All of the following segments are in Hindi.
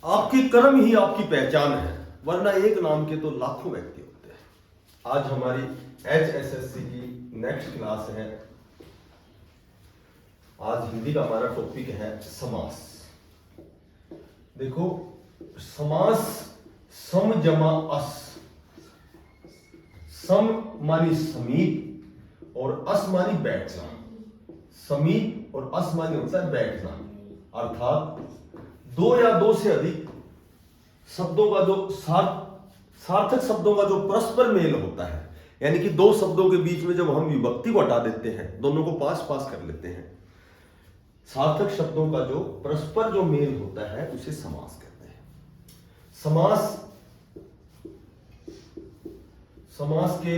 आपके कर्म ही आपकी पहचान है, वरना एक नाम के तो लाखों व्यक्ति होते हैं। आज हमारी HSSC की नेक्स्ट क्लास है। आज हिंदी का हमारा टॉपिक है समास। देखो, समास सम जमा अस। सम मानी समीप और अस मानी बैठना। समीप और अस मानी होता है बैठना, अर्थात दो या दो से अधिक शब्दों का जो सार्थक शब्दों का जो परस्पर मेल होता है, यानी कि दो शब्दों के बीच में जब हम विभक्ति को हटा देते हैं, दोनों को पास पास कर लेते हैं, सार्थक शब्दों का जो परस्पर जो मेल होता है उसे समास कहते हैं। समास के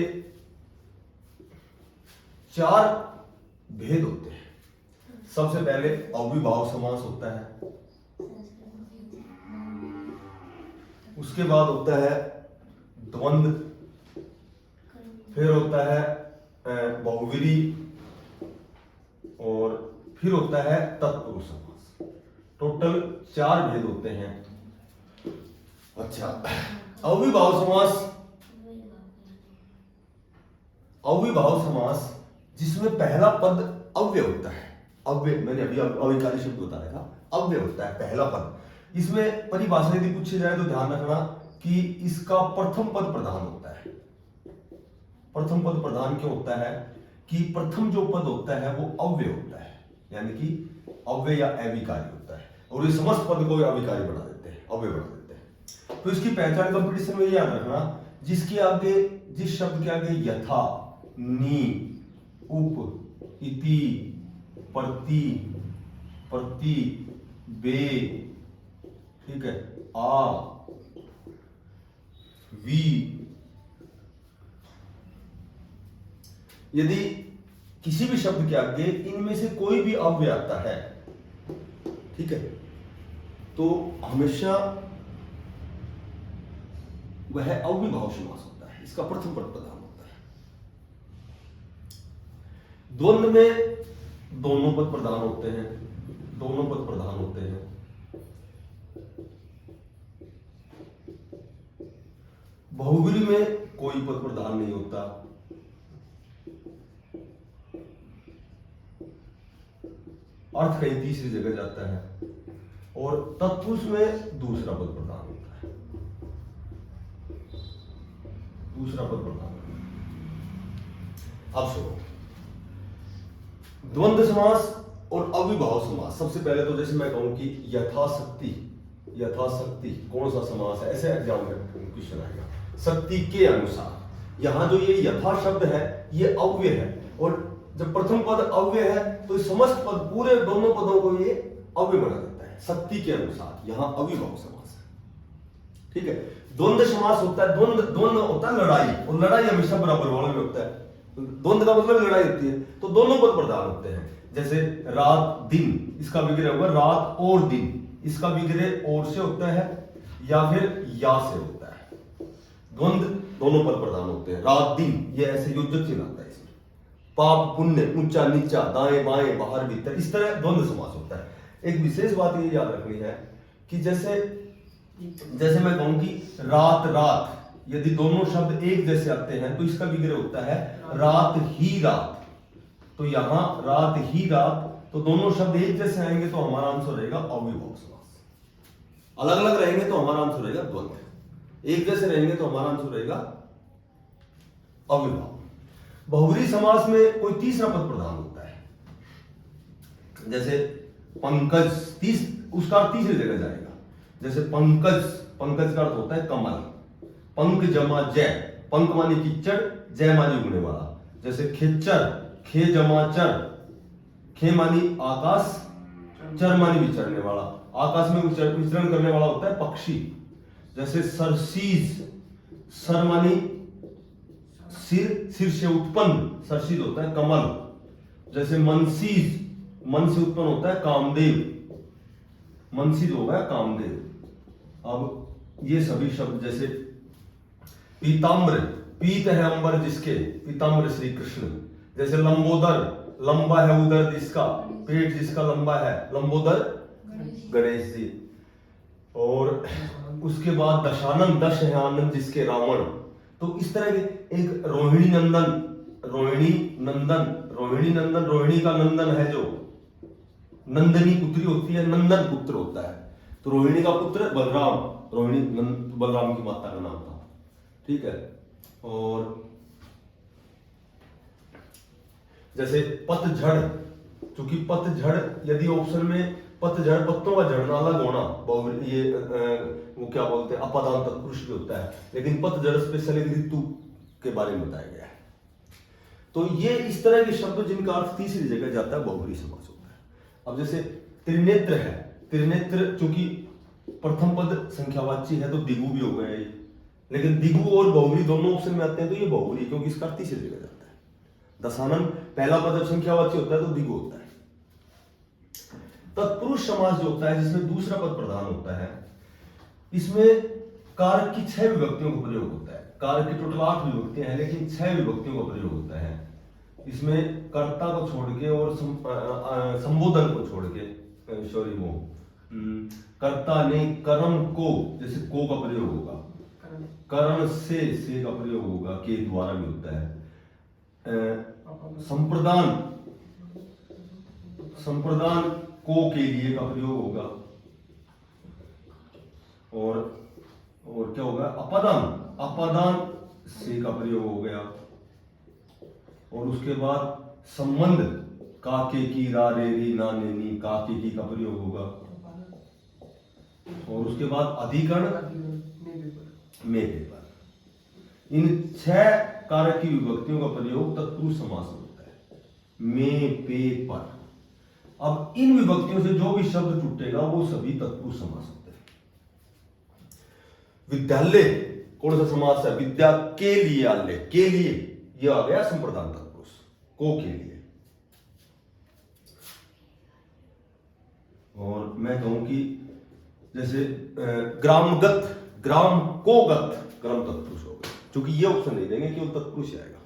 चार भेद होते हैं। सबसे पहले अविभाव समास होता है, उसके बाद होता है द्वंद्व, फिर होता है बहुव्रीहि और फिर होता है तत्पुरुष समास। टोटल चार भेद होते हैं। अच्छा, अविभाव समास जिसमें पहला पद अव्यय होता है। अव्यय मैंने अभी अविकारी शब्द बताया था, अव्यय होता है पहला पद। इसमें परिभाषा यदि पूछी जाए तो ध्यान रखना कि इसका प्रथम पद प्रधान होता है। प्रथम पद प्रधान क्यों होता है कि प्रथम जो पद होता है वो अव्यय होता है, यानी कि अव्यय या अविकारी होता है, और ये समस्त पद को अविकारी बना देते हैं, अव्यय बना देते हैं। तो इसकी पहचान कंपटीशन में याद रखना, जिसके आगे, जिस शब्द के आगे यथा, नी, उप, इति, प्रति, प्रति, बे, ठीक है, आ, वी, यदि किसी भी शब्द के आगे इनमें से कोई भी अव्यय आता है, ठीक है, तो हमेशा वह अविभाव समास होता है। इसका प्रथम पद प्रधान होता है। द्वंद्व में दोनों पद प्रधान होते हैं, दोनों पद प्रधान होते हैं। बहुव्रीहि में कोई पद प्रधान नहीं होता। अर्थ कहीं तीसरी जगह जाता है, और तत्पुरुष में दूसरा पद प्रधान होता है। दूसरा पद प्रधान होता है। अब सुनो, द्वंद्व समास और अविभाव समास। सबसे पहले तो जैसे मैं कहूं कि यथाशक्ति, यथाशक्ति कौन सा समास है, ऐसे एग्जाम में क्वेश्चन आएगा। शक्ति के अनुसार, यहां जो ये यथा शब्द है ये अव्यय है, और जब प्रथम पद अव्यय है तो समस्त पद, पूरे दोनों पदों को ये अव्यय बना देता है। शक्ति के अनुसार, यहां अविभाव समास है, ठीक है। द्वंद्व समास होता है, द्वंद्व होता है लड़ाई, और लड़ाई हमेशा बराबर वाले में होता है। द्वंद्व का मतलब लड़ाई होती है, तो दोनों पद प्रधान होते हैं। जैसे रात दिन, इसका विग्रह होगा रात और दिन, इसका विग्रह और से होता है या फिर या से होता है। द्वंद्व दोनों पद प्रधान होते हैं। रात दिन, ये ऐसे योजक चिन्ह आता है इसमें। पाप पुण्य, ऊंचा नीचा, दाएं बाएं, बाहर भीतर, इस तरह द्वंद्व समास होता है। एक विशेष बात ये याद रखनी है कि जैसे मैं कहूं कि रात रात, यदि दोनों शब्द एक जैसे आते हैं तो इसका विग्रह होता है रात ही रात। तो यहां रात ही रात, तो दोनों शब्द एक जैसे आएंगे तो हमारा आंसर रहेगा अविभाव समास। अलग अलग रहेंगे तो हमारा आंसर रहेगा द्वंद्व। एक जैसे रहेंगे तो हमारा आंसर रहेगा अविभाव। बहुव्रीहि समास में कोई तीसरा पद प्रधान होता है। जैसे पंकज, उसका अर्थ तीसरी जगह जाएगा। जैसे पंकज, पंकज का अर्थ होता है कमल। पंक जमा जय, पंक मानी कीचड़, जय मानी उगने वाला। जैसे खेचर, खे जमा चर, खे मानी आकाश, चर मानी विचरने वाला। आकाश में विचरण करने वाला होता है पक्षी। जैसे सरसीज, सर मानी सिर, सिर से उत्पन्न, सरसीज होता है कमल। जैसे मनसीज, मन से उत्पन्न होता है कामदेव, मनसीज होगा कामदेव। अब ये सभी शब्द, जैसे पीताम्र, पीत है अंबर जिसके, पीताम्र श्री कृष्ण। जैसे लंबोदर, लंबा है उदर जिसका, पेट जिसका लंबा है, लंबोदर गणेश जी। और उसके बाद दशानन, दश है आनंद जिसके रावण। तो इस तरह के एक रोहिणी नंदन, रोहिणी नंदन, रोहिणी नंदन, रोहिणी का नंदन है जो नंदनी पुत्री होती है, नंदन पुत्र होता है। तो रोहिणी का पुत्र बलराम, रोहिणी बलराम की माता का नाम था, ठीक है। और जैसे पतझड़, क्योंकि पतझड़ यदि ऑप्शन में पतझड़, पत्तों का झड़ना अलग होना, ये वो क्या बोलते हैं अपादान तत्पुरुष भी होता है, लेकिन पतझड़ स्पेशली ऋतु के बारे में बताया गया है। तो ये इस तरह के शब्द जिनका अर्थ तीसरी जगह जाता है बहुव्रीहि समास होता है। अब जैसे त्रिनेत्र है, त्रिनेत्र चूंकि प्रथम पद संख्यावाची है तो दिगु भी हो गया ये, लेकिन दिगु और बहुव्रीहि दोनों ऑप्शन में आते हैं तो ये बहुव्रीहि, क्योंकि इसका अर्थ तीसरी जगह जाता है। दशानन पहला पद जब संख्यावाची होता है तो दिगु होता है। तत्पुरुष समास जो होता है जिसमें दूसरा पद प्रधान होता है, इसमें कारक की 6 विभक्तियों का प्रयोग होता है। कारक की टोटल 8 विभक्तियां हैं, लेकिन 6 विभक्तियों का प्रयोग होता है। इसमें कर्ता को छोड़ के और संबोधन को छोड़ के, सॉरी वो कर्ता ने कर्म को, जैसे को का प्रयोग होगा, करण से का प्रयोग होगा, के द्वारा भी होता है। संप्रदान, संप्रदान को के लिए का प्रयोग होगा। और क्या होगा, अपादान, अपादान से का प्रयोग हो गया। और उसके बाद संबंध, काके की, रा रे री ना ने नी, काके की का प्रयोग होगा। और उसके बाद अधिकरण में पेपर। इन 6 कारक की विभक्तियों का प्रयोग तत्पुरुष समास में होता है, में पे पर। अब इन विभक्तियों से जो भी शब्द टूटेगा वो सभी तत्पुरुष समास होते हैं। विद्यालय कौन सा समास है, विद्या के लिए, आल्य के लिए, यह आ गया संप्रदान तत्पुरुष, को के लिए। और मैं कहूं कि जैसे ग्रामगत, ग्राम को गत, ग्राम तत्पुरुष हो गया, क्योंकि ये ऑप्शन नहीं देंगे केवल तत्पुरुष आएगा।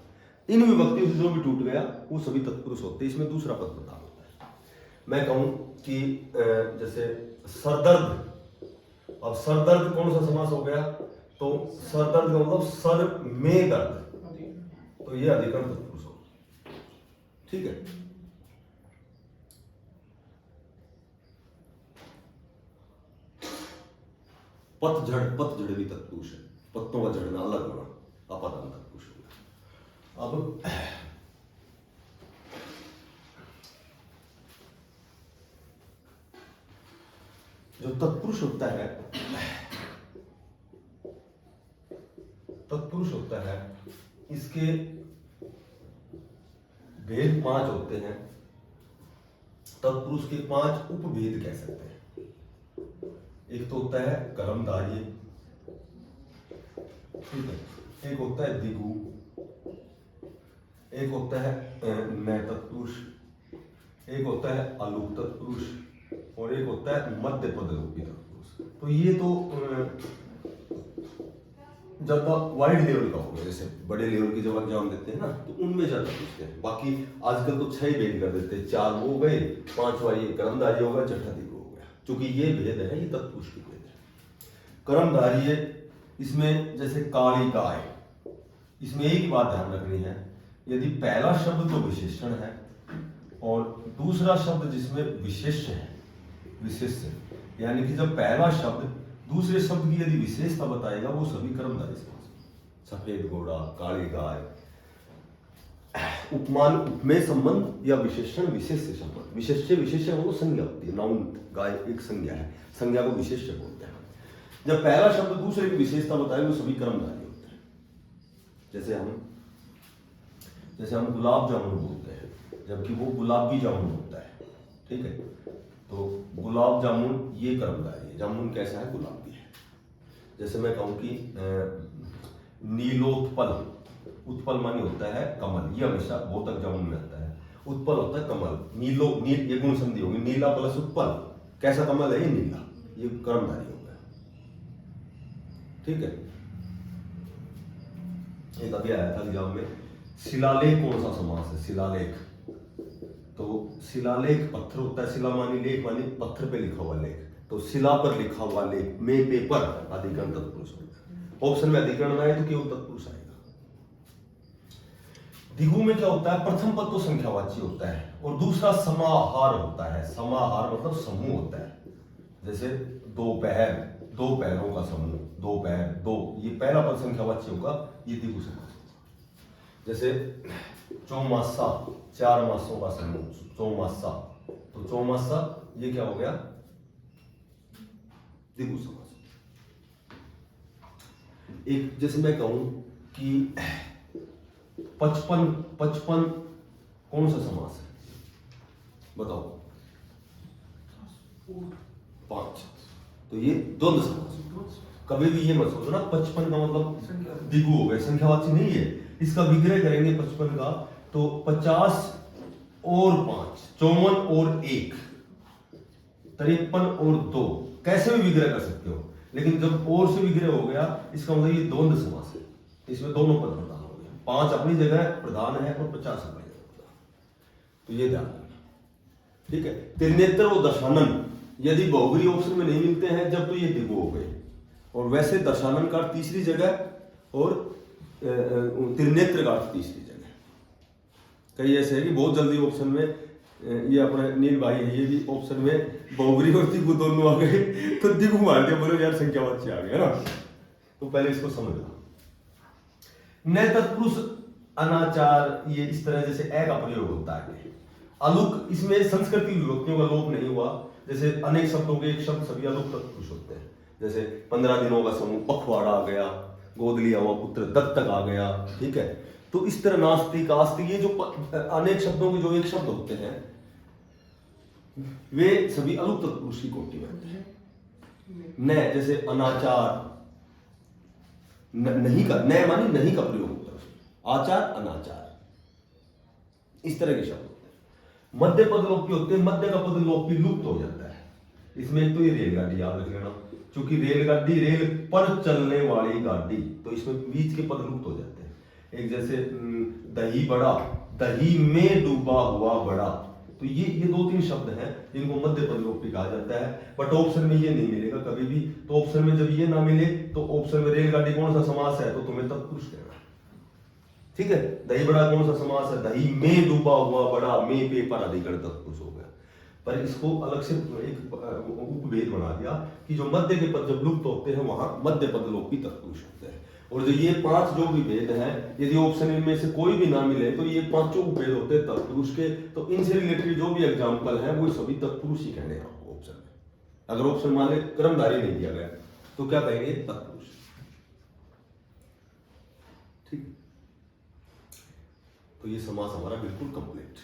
इन विभक्तियों से जो भी टूट गया वो सभी तत्पुरुष होते हैं, इसमें दूसरा पद प्रधान होता है। मैं कहूं कि जैसे सरदर्द, अब सरदर्द कौन सा समास हो गया, तो सरदर्द का मतलब सर में दर्द, तो ये अधिकरण तत्पुरुष हो, ठीक है। पतझड़, पतझड़ भी तत्पुरुष है, पत्तों का झड़ना अलग होना, अपादान तत्पुरुष होगा। अब जो तत्पुरुष होता है, तत्पुरुष होता है, इसके भेद 5 होते हैं। तत्पुरुष के 5 उपभेद कह सकते हैं। एक तो होता है कर्मधार्य, ठीक है, एक होता है दिगु, एक होता है नय तत्पुरुष, एक होता है अलुक तत्पुरुष, और एक होता है मध्य पद रूपी तत्पुरुष। तो ये तो ज्यादा वाइड लेवल का हो गया, जैसे बड़े लेवल की जब एग्जाम देते हैं ना तो उनमें ज्यादा पूछते हैं। बाकी आजकल तो 6 भेद कर देते हैं, 4 वो गए, 5वां ये कर्मधार्य होगा, 6ठा दिगु हो गया, क्योंकि ये भेद है, ये तत्पुरुष के भेद है। कर्मधार्य, इसमें जैसे काली गाय, इसमें एक बात ध्यान रखनी है, यदि पहला शब्द तो विशेषण है और दूसरा शब्द जिसमें विशेष्य है, विशेष्य यानी कि जब पहला शब्द दूसरे शब्द की यदि विशेषता बताएगा वो सभी कर्मधारय समास। सफेद घोड़ा, काली गाय, उपमान उपमेय संबंध या विशेषण विशेष्य संबंध। विशेष्य, विशेष्य वो संज्ञा होती है, नाउन, गाय एक संज्ञा है, संज्ञा को विशेष्य बोलते हैं। जब पहला शब्द दूसरे की विशेषता बताए वो सभी कर्मधारय होते हैं। जैसे हम गुलाब जामुन बोलते हैं, जबकि वो गुलाबी जामुन होता है, ठीक है। तो गुलाब जामुन ये कर्मधारय है, जामुन कैसा है, गुलाबी है। जैसे मैं कहूं कि नीलोत्पल, उत्पल मानी होता है कमल, ये हमेशा बोधक जामुन में आता है। उत्पल होता है कमल, नीलो, नील, ये गुण संधि होगी, नीला प्लस उत्पल, कैसा कमल है, ये नीला, ये कर्मधारय हो गया, ठीक है। एक अभी आया था एग्जाम में, शिलालेख कौन सा समास है, शिलालेख। तो शिलालेख पत्थर होता है, शिला मानी लेख मानी पत्थर पे लिखा हुआ लेख, तो शिला पर लिखा हुआ लेख, में पेपर, अधिकरण तत्पुरुष होगा। ऑप्शन में अधिकरण ना आए तो केवल तत्पुरुष आएगा। द्विगु में क्या होता है, प्रथम पद तो संख्यावाची होता है और दूसरा समाहार होता है। समाहार मतलब समूह होता है। जैसे दोपहर, दो पैरों का समूह, दोपहर, दो, ये पहला पद संख्यावाची होगा, ये द्विगु समास होगा। जैसे चौमासा, 4 मासों का समूह, चौमासा, तो चौमासा ये क्या हो गया, द्विगु समास। एक जैसे मैं कहूं कि 55 कौन सा समास है, बताओ, 5, तो ये द्वंद्व समास। कभी भी ये मत सोचो ना 55 का मतलब द्विगु हो गए, संख्यावाची नहीं है। इसका विग्रह करेंगे 55 का तो 50 और 5, 54 और 1, 53 और 2, कैसे भी विग्रह कर सकते हो। लेकिन जब और से विग्रह हो गया, इसका मतलब ये द्वंद्व समास है, इसमें दोनों पद प्रधान हो गया। 5 अपनी जगह प्रधान है और 50 अपनी जगह प्रधान, तो ये ध्यान रखना, ठीक है। त्रिनेत्र और दशानन यदि बहुब्री ऑप्शन में नहीं मिलते हैं जब, तो ये द्विगु हो गए। और वैसे दशानन का तीसरी जगह और त्रिनेत्र का तीसरी जगह। कई ऐसे है कि बहुत जल्दी ऑप्शन में, ये अपने नील भाई है, ये भी ऑप्शन में बहुब्री और द्विगु दोनों आ गए, तो द्विगु मार दिया, बोलो यार संख्यावाची आ गया ना। तो पहले इसको समझना। न तत्पुरुष, अनाचार, ये इस तरह जैसे ए का प्रयोग होता है। अलुक, इसमें संस्कृति विभक्तियों का लोप नहीं हुआ। जैसे अनेक शब्दों के एक शब्द सभी अलुक तत्पुरुष होते हैं। जैसे 15 दिनों का समूह, पखवाड़ा आ गया, गोद लिया हुआ पुत्र दत्तक आ गया, ठीक है। तो इस तरह नास्तिक, आस्तिक, ये जो अनेक शब्दों के जो एक शब्द होते हैं वे सभी अलुक तत्पुरुष की कोटि में होते हैं। न जैसे अनाचार, नहीं का, न मानी नहीं का प्रयोग होता है, आचार, अनाचार, इस तरह के शब्द होते हैं। मध्य पद लोपी होते हैं, मध्य का पद लोपी लुप्त हो जाता है। इसमें एक तो ये रेलगाड़ी याद रख लेना, क्योंकि रेलगाड़ी, रेल पर चलने वाली गाड़ी, तो इसमें बीच के पद लुप्त हो जाते हैं। एक जैसे दही बड़ा, दही में डूबा हुआ बड़ा, तो ये 2-3 शब्द हैं जिनको मध्य पद लोपी कहा जाता है। बट ऑप्शन में ये नहीं मिलेगा कभी भी। तो ऑप्शन में जब ये ना मिले तो ऑप्शन में रेलगाड़ी कौन सा समास है, तो तुम्हें तत्पुरुष कहना, ठीक है। दही बड़ा कौन सा समास है, दही में डूबा हुआ बड़ा, में पेपर, अधिकरण तत्पुरुष हो गया। पर इसको अलग से एक उपभेद बना दिया कि जो मध्य के पद जब लुप्त होते हैं वहां मध्य पद लोपी तत्पुरुष होते हैं। और जो ये 5 जो भी भेद हैं, यदि ऑप्शन इनमें से कोई भी ना मिले तो ये 5 भेद होते हैं तत्पुरुष के। तो इनसे रिलेटेड जो भी एग्जाम्पल है वो सभी तत्पुरुष ही कहने हैं आपको ऑप्शन में। अगर ऑप्शन मान ले कर्मधारी नहीं दिया गया तो क्या कहेंगे, तत्पुरुष, ठीक। तो ये समास हमारा बिल्कुल कंप्लीट।